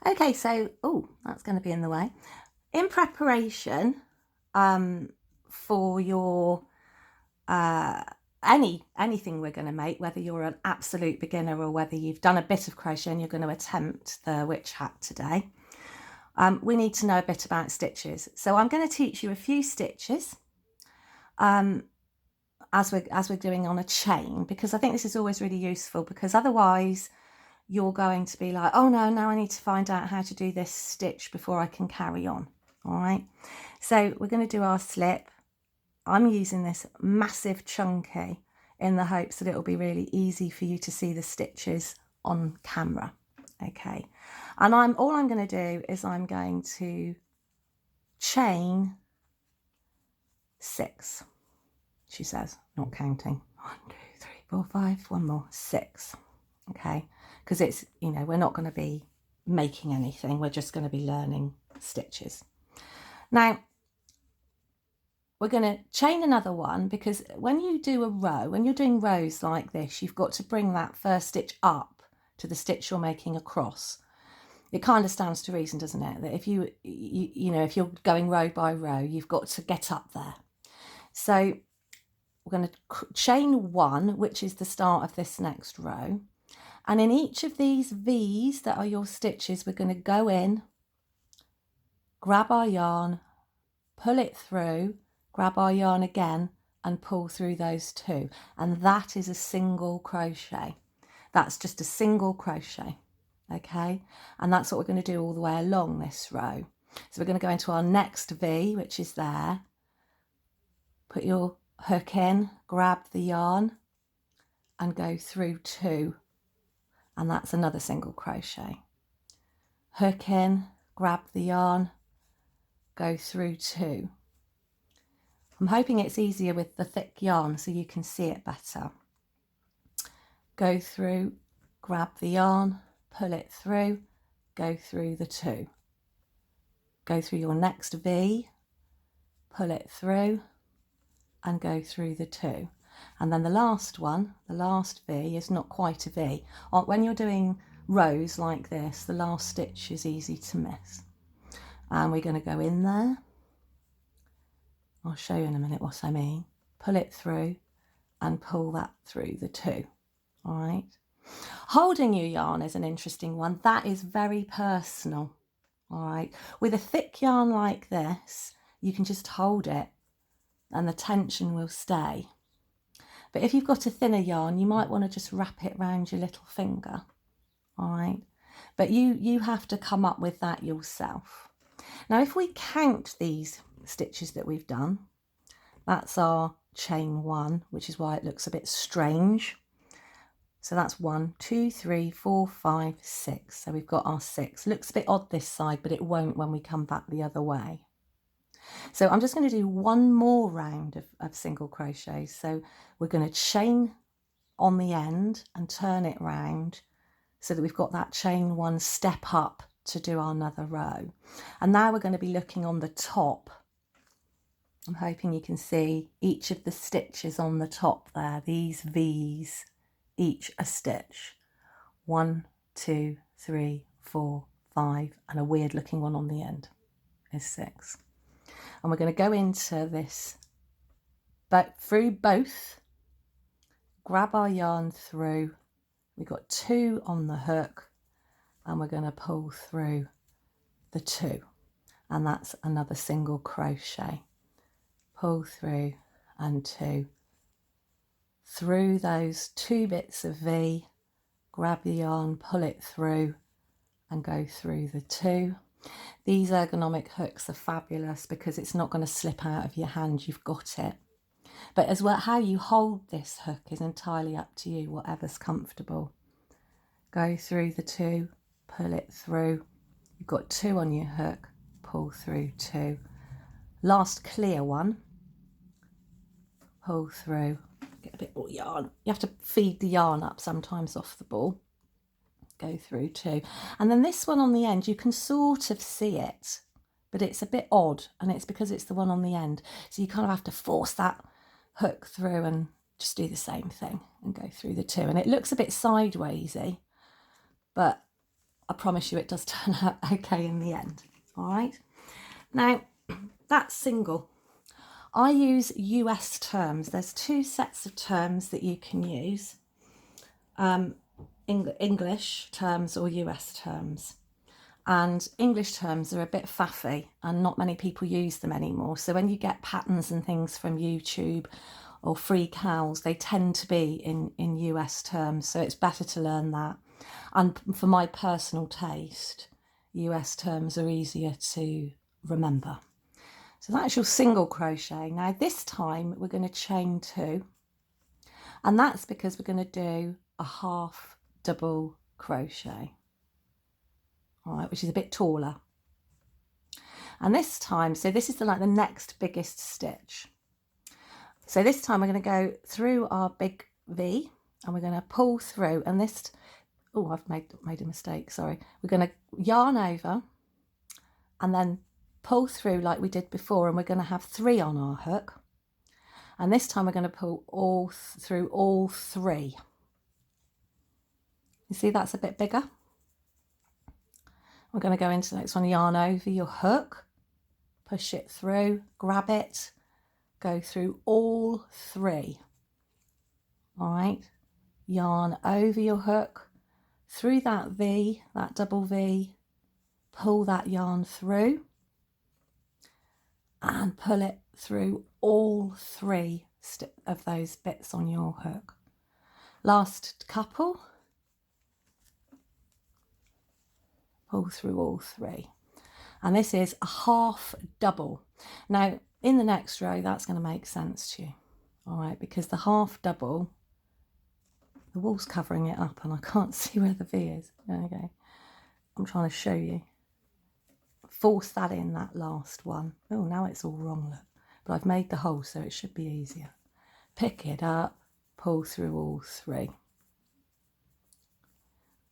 Okay, so, oh, that's going to be in the way. In preparation for your anything we're going to make, whether you're an absolute beginner or whether you've done a bit of crochet and you're going to attempt the witch hat today, we need to know a bit about stitches. So I'm going to teach you a few stitches as we're doing on a chain, because I think this is always really useful, because otherwise you're going to be like, oh no, now I need to find out how to do this stitch before I can carry on. All right, so we're going to do our slip. I'm using this massive chunky in the hopes that it'll be really easy for you to see the stitches on camera. Okay, and all I'm going to do is I'm going to chain 6, she says, not counting. 1, 2, 3, 4, 5, one more, 6. Okay, because it's, you know, we're not going to be making anything, we're just going to be learning stitches. Now we're going to chain another one, because when you do a row, when you're doing rows like this, you've got to bring that first stitch up to the stitch you're making across. It kind of stands to reason, doesn't it, that if you know, if you're going row by row, you've got to get up there. So we're going to chain 1, which is the start of this next row. And in each of these V's that are your stitches, we're going to go in, grab our yarn, pull it through, grab our yarn again and pull through those 2. And that is a single crochet. That's just a single crochet. Okay, and that's what we're going to do all the way along this row. So we're going to go into our next V, which is there. Put your hook in, grab the yarn and go through 2. And that's another single crochet. Hook in, grab the yarn, go through 2. I'm hoping it's easier with the thick yarn so you can see it better. Go through, grab the yarn, pull it through, go through the 2. Go through your next V, pull it through and go through the 2. And then the last one, the last V, is not quite a V. When you're doing rows like this, the last stitch is easy to miss. And we're going to go in there. I'll show you in a minute what I mean. Pull it through and pull that through the 2. All right. Holding your yarn is an interesting one. That is very personal. All right. With a thick yarn like this, you can just hold it and the tension will stay. But if you've got a thinner yarn, you might want to just wrap it around your little finger. All right. But you have to come up with that yourself. Now, if we count these stitches that we've done, that's our chain 1, which is why it looks a bit strange. So that's 1, 2, 3, 4, 5, 6. So we've got our 6. Looks a bit odd this side, but it won't when we come back the other way. So I'm just going to do one more round of single crochets. So we're going to chain on the end and turn it round so that we've got that chain 1 step up to do our another row. And now we're going to be looking on the top. I'm hoping you can see each of the stitches on the top there, these V's, each a stitch. 1, 2, 3, 4, 5, and a weird looking one on the end is 6. And we're going to go into this, but through both, grab our yarn through. We've got 2 on the hook and we're going to pull through the 2, and that's another single crochet. Pull through and 2. Through those 2 bits of V, grab the yarn, pull it through and go through the 2. These ergonomic hooks are fabulous because it's not going to slip out of your hand, you've got it. But as well, how you hold this hook is entirely up to you, whatever's comfortable. Go through the 2, pull it through. You've got 2 on your hook, pull through 2. Last clear one, pull through, get a bit more yarn. You have to feed the yarn up sometimes off the ball. Go through 2. And then this one on the end, you can sort of see it, but it's a bit odd, and it's because it's the one on the end. So you kind of have to force that hook through and just do the same thing and go through the 2. And it looks a bit sidewaysy, but I promise you it does turn out okay in the end. All right, now that's single. I use US terms. There's two sets of terms that you can use, English terms or US terms. And English terms are a bit faffy and not many people use them anymore. So when you get patterns and things from YouTube or free cows, they tend to be in US terms. So it's better to learn that. And for my personal taste, US terms are easier to remember. So that's your single crochet. Now this time we're going to chain 2, and that's because we're going to do a half double crochet, all right, which is a bit taller. And this time, so this is the next biggest stitch. So this time we're going to go through our big V and we're going to pull through, and this, oh, I've made a mistake, sorry. We're going to yarn over and then pull through like we did before, and we're going to have 3 on our hook, and this time we're going to pull through all 3. You see that's a bit bigger. We're going to go into the next one, yarn over your hook, push it through, grab it, go through all 3. All right, yarn over your hook, through that V, that double V, pull that yarn through and pull it through all 3 of those bits on your hook. Last couple, pull through all 3. And this is a half double. Now in the next row that's going to make sense to you, all right, because the half double, the wool's covering it up and I can't see where the V is. Okay, I'm trying to show you. Force that in, that last one. Oh, now it's all wrong, look. But I've made the hole, so it should be easier. Pick it up, pull through all 3.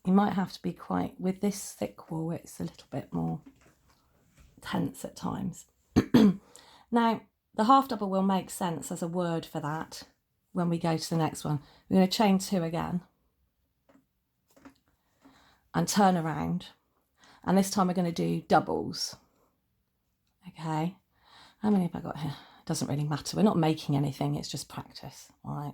You might have to be quite, with this thick wool, it's a little bit more tense at times. Now, the half double will make sense as a word for that when we go to the next one. We're going to chain 2 again and turn around. And this time we're going to do doubles. Okay, how many have I got here? Doesn't really matter. We're not making anything. It's just practice. All right.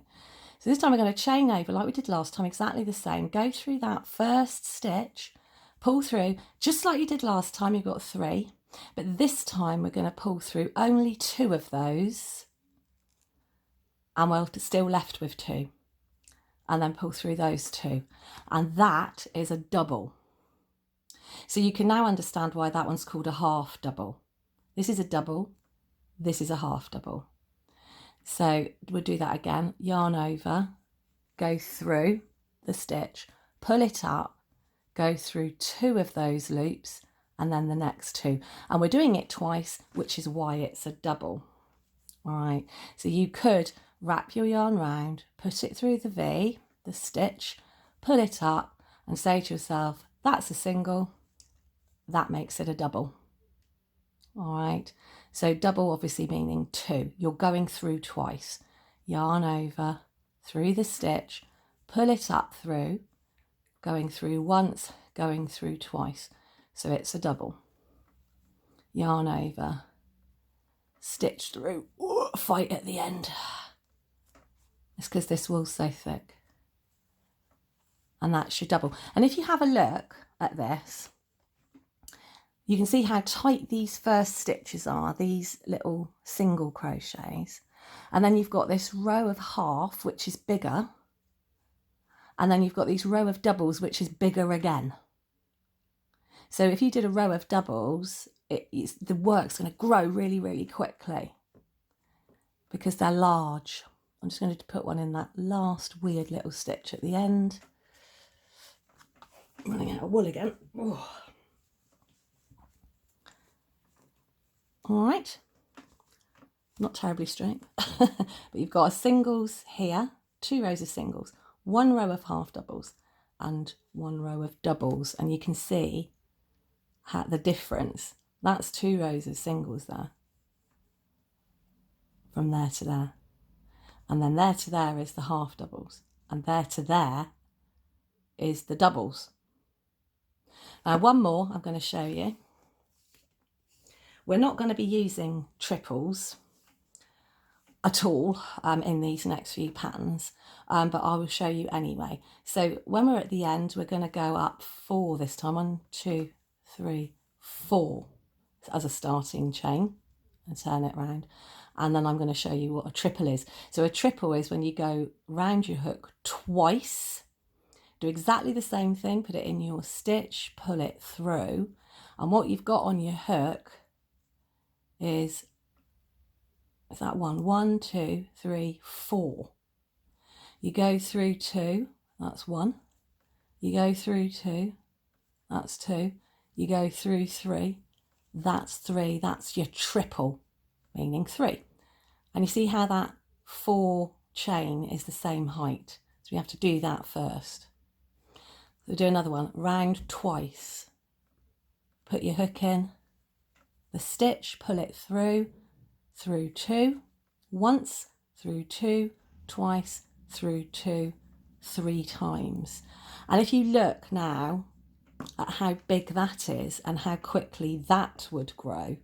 So this time we're going to chain over like we did last time, exactly the same. Go through that first stitch, pull through, just like you did last time. You've got 3. But this time we're going to pull through only 2 of those. And we're still left with 2. And then pull through those 2. And that is a double. So you can now understand why that one's called a half double. This is a double, this is a half double. So we'll do that again. Yarn over, go through the stitch, pull it up, go through 2 of those loops and then the next 2. And we're doing it twice, which is why it's a double. All right, so you could wrap your yarn round, put it through the V, the stitch, pull it up and say to yourself, that's a single, that makes it a double. All right, so double obviously meaning 2. You're going through twice. Yarn over, through the stitch, pull it up through, going through once, going through twice. So it's a double. Yarn over, stitch through, fight at the end. It's because this wool's so thick. And that's your double. And if you have a look at this, you can see how tight these first stitches are, these little single crochets. And then you've got this row of half, which is bigger. And then you've got these row of doubles, which is bigger again. So if you did a row of doubles, the work's going to grow really, really quickly because they're large. I'm just going to put one in that last weird little stitch at the end. Running out of wool again. Oh. All right, not terribly straight, but you've got a singles here, 2 rows of singles, 1 row of half doubles and 1 row of doubles. And you can see the difference. That's 2 rows of singles there, from there to there. And then there to there is the half doubles. And there to there is the doubles. Now one more I'm going to show you. We're not going to be using triples at all in these next few patterns, but I will show you anyway. So when we're at the end, we're going to go up 4 this time. 1, 2, 3, 4 as a starting chain and turn it round. And then I'm going to show you what a triple is. So a triple is when you go round your hook twice, do exactly the same thing, put it in your stitch, pull it through, and what you've got on your hook is that 1, 2, 3, 4. You go through 2, that's 1. You go through 2, that's 2. You go through 3, that's 3. That's your triple, meaning 3. And you see how that 4 chain is the same height. So we have to do that first. So do another one, round twice. Put your hook in the stitch, pull it through 2, once, through 2, twice, through 2, 3 times. And if you look now at how big that is and how quickly that would grow,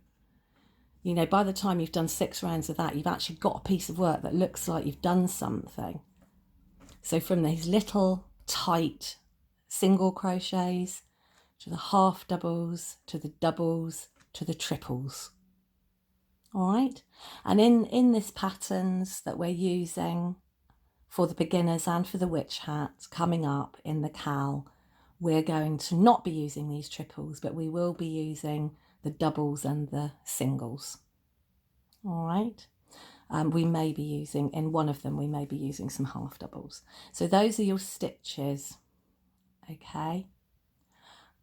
you know, by the time you've done 6 rounds of that, you've actually got a piece of work that looks like you've done something. So from these little tight single crochets to the half doubles, to the doubles, to the triples. All right. And in this patterns that we're using for the beginners and for the witch hat coming up in the cowl, we're going to not be using these triples, but we will be using the doubles and the singles. All right. We may be using, in one of them, we may be using some half doubles. So those are your stitches. Okay.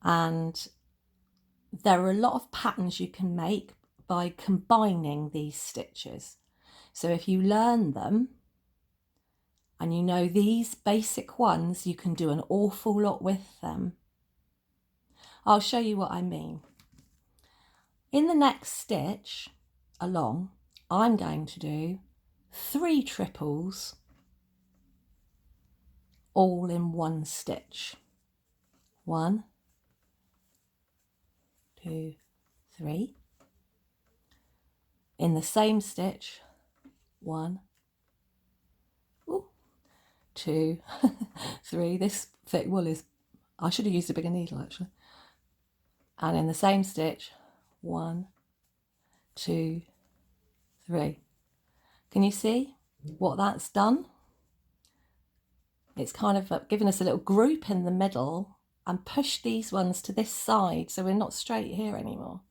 And there are a lot of patterns you can make by combining these stitches. So if you learn them and you know these basic ones, you can do an awful lot with them. I'll show you what I mean. In the next stitch along, I'm going to do 3 triples all in one stitch. 1, 2, 3. In the same stitch, 1, 2, 3. This thick wool is, I should have used a bigger needle actually. And in the same stitch, 1, 2, 3. Can you see what that's done? It's kind of given us a little group in the middle and pushed these ones to this side, so we're not straight here anymore.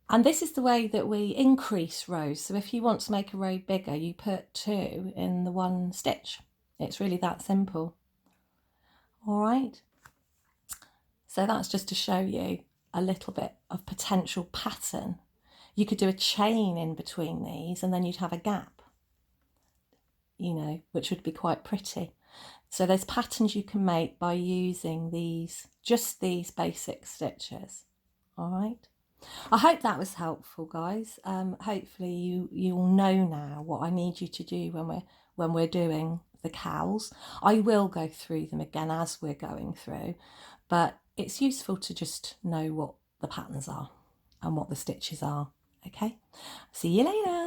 And this is the way that we increase rows. So if you want to make a row bigger, you put 2 in the one stitch. It's really that simple. All right. So that's just to show you a little bit of potential pattern. You could do a chain in between these and then you'd have a gap, you know, which would be quite pretty. So there's patterns you can make by using these, just these basic stitches. All right. I hope that was helpful, guys. Hopefully you all know now what I need you to do when we're doing the cowls. I will go through them again as we're going through, but it's useful to just know what the patterns are and what the stitches are. Okay, see you later.